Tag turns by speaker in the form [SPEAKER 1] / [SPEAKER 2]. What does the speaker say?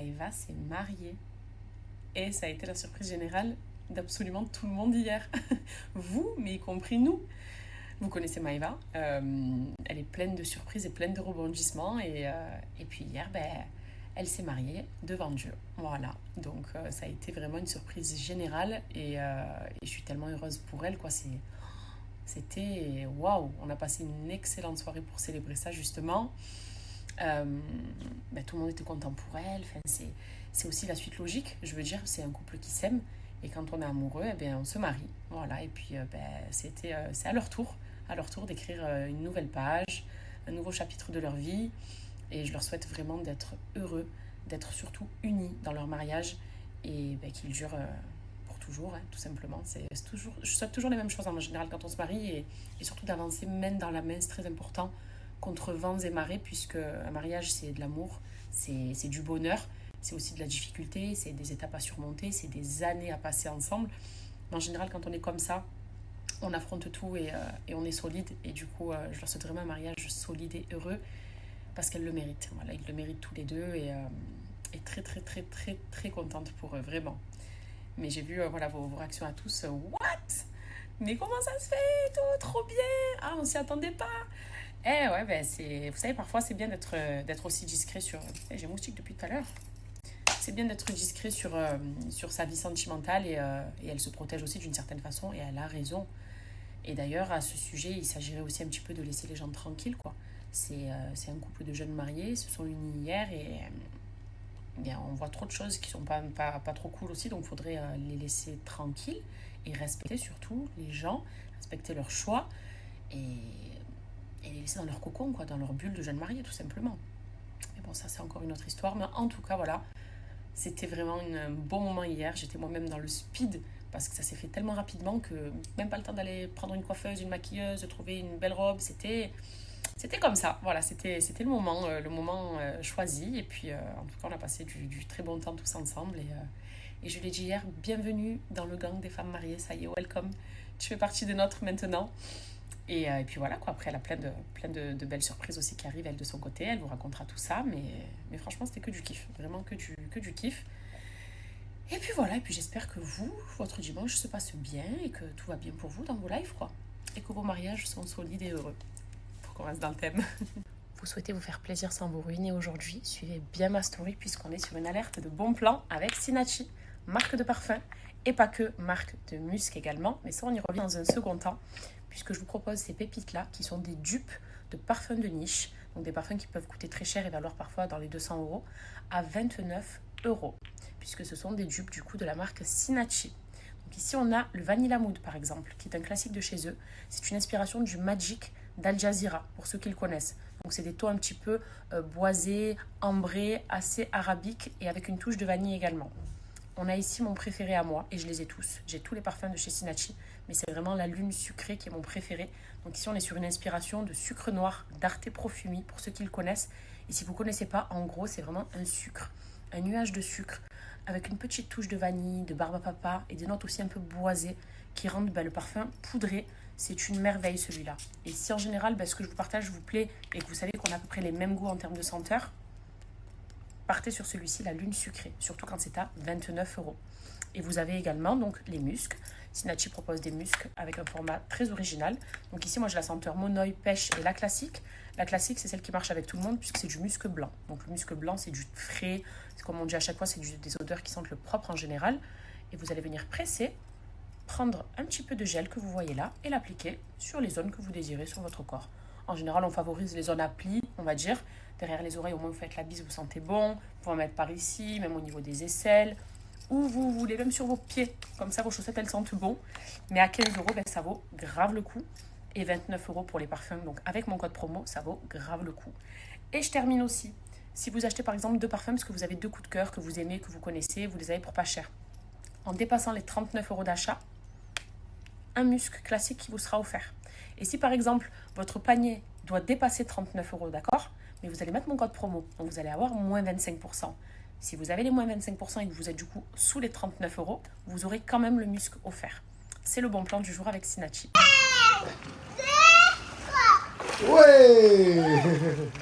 [SPEAKER 1] Maëva s'est mariée. Et ça a été la surprise générale d'absolument tout le monde hier. Vous, mais y compris nous. Vous connaissez Maëva. Elle est pleine de surprises et pleine de rebondissements. Et puis hier, elle s'est mariée devant Dieu. Voilà. Donc ça a été vraiment une surprise générale. Et je suis tellement heureuse pour elle, quoi. C'était waouh. On a passé une excellente soirée pour célébrer ça, justement. Tout le monde était content pour elle. Enfin, c'est aussi la suite logique. Je veux dire, c'est un couple qui s'aime. Et quand on est amoureux, on se marie. Voilà. Et puis, c'est à leur tour d'écrire une nouvelle page, un nouveau chapitre de leur vie. Et je leur souhaite vraiment d'être heureux, d'être surtout unis dans leur mariage et qu'ils durent pour toujours, tout simplement. Je souhaite toujours les mêmes choses en général quand on se marie et surtout d'avancer main dans la main, c'est très important, contre vents et marées, puisque un mariage, c'est de l'amour, c'est du bonheur, c'est aussi de la difficulté, c'est des étapes à surmonter, c'est des années à passer ensemble. Mais en général, quand on est comme ça, on affronte tout et on est solide. Et du coup, je leur souhaite vraiment un mariage solide et heureux parce qu'elles le méritent. Voilà, ils le méritent tous les deux et très, très, très, très, très contente pour eux, vraiment. Mais j'ai vu vos réactions à tous. What? Mais comment ça se fait? Tout, trop bien! Ah, on s'y attendait pas! Vous savez, parfois, c'est bien d'être aussi discret sur... j'ai moustique depuis tout à l'heure. C'est bien d'être discret sur sa vie sentimentale et elle se protège aussi d'une certaine façon et elle a raison. Et d'ailleurs, à ce sujet, il s'agirait aussi un petit peu de laisser les gens tranquilles, quoi. C'est un couple de jeunes mariés, ils se sont unis hier et on voit trop de choses qui sont pas trop cool aussi, donc il faudrait les laisser tranquilles et respecter surtout les gens, respecter leurs choix et les laisser dans leur cocon, quoi, dans leur bulle de jeunes mariés, tout simplement. Mais bon, ça c'est encore une autre histoire, mais en tout cas, voilà, c'était vraiment un bon moment hier. J'étais moi-même dans le speed parce que ça s'est fait tellement rapidement que même pas le temps d'aller prendre une coiffeuse, une maquilleuse, de trouver une belle robe. C'était comme ça. Voilà, c'était le moment choisi. Et puis, en tout cas, on a passé du très bon temps tous ensemble. Et je l'ai dit hier, bienvenue dans le gang des femmes mariées. Ça y est, welcome. Tu fais partie des nôtres maintenant. Et puis voilà, quoi. Après, elle a plein de belles surprises aussi qui arrivent, elle, de son côté. Elle vous racontera tout ça. Mais franchement, c'était que du kiff. Vraiment que du kiff. Et puis voilà, et puis j'espère que votre dimanche se passe bien et que tout va bien pour vous dans vos lives, quoi. Et que vos mariages sont solides et heureux. Pour qu'on reste dans le thème. Vous souhaitez vous faire plaisir sans vous ruiner aujourd'hui, suivez bien ma story puisqu'on est sur une alerte de bon plan avec Sinachi, marque de parfum et pas que, marque de musc également. Mais ça, on y revient dans un second temps puisque je vous propose ces pépites-là qui sont des dupes de parfums de niche, donc des parfums qui peuvent coûter très cher et valoir parfois dans les 200 €, à 29 €, puisque ce sont des dupes du coup de la marque Sinachi. Donc ici on a le Vanilla Mood par exemple, qui est un classique de chez eux. C'est une inspiration du Magic d'Al Jazeera, pour ceux qui le connaissent. Donc c'est des tons un petit peu boisés, ambrés, assez arabiques et avec une touche de vanille également. On a ici mon préféré à moi, et je les ai tous. J'ai tous les parfums de chez Sinachi, mais c'est vraiment la lune sucrée qui est mon préféré. Donc ici, on est sur une inspiration de sucre noir d'Arte Profumi, pour ceux qui le connaissent. Et si vous ne connaissez pas, en gros, c'est vraiment un sucre, un nuage de sucre, avec une petite touche de vanille, de barbe à papa, et des notes aussi un peu boisées, qui rendent le parfum poudré. C'est une merveille, celui-là. Et si en général, ce que je vous partage vous plaît, et que vous savez qu'on a à peu près les mêmes goûts en termes de senteur, partez sur celui-ci, la lune sucrée, surtout quand c'est à 29 €. Et vous avez également donc les muscs. Sinachi propose des muscs avec un format très original. Donc ici, moi, j'ai la senteur Monoï, Pêche et la classique. La classique, c'est celle qui marche avec tout le monde puisque c'est du musc blanc. Donc le musc blanc, c'est du frais. C'est comme on dit à chaque fois, c'est des odeurs qui sentent le propre en général. Et vous allez venir presser, prendre un petit peu de gel que vous voyez là et l'appliquer sur les zones que vous désirez sur votre corps. En général, on favorise les zones à plis, on va dire. Derrière les oreilles, au moins vous faites la bise, vous sentez bon. Vous pouvez en mettre par ici, même au niveau des aisselles. Ou vous voulez même sur vos pieds. Comme ça, vos chaussettes, elles sentent bon. Mais à 15 €, ça vaut grave le coup. Et 29 € pour les parfums. Donc avec mon code promo, ça vaut grave le coup. Et je termine aussi. Si vous achetez par exemple 2 parfums parce que vous avez 2 coups de cœur que vous aimez, que vous connaissez, vous les avez pour pas cher. En dépassant les 39 € d'achat, un musc classique qui vous sera offert. Et si par exemple, votre panier doit dépasser 39 €, d'accord, mais vous allez mettre mon code promo, donc vous allez avoir moins 25%. Si vous avez les moins 25% et que vous êtes du coup sous les 39 €, vous aurez quand même le musc offert. C'est le bon plan du jour avec Sinachi.
[SPEAKER 2] Ouais.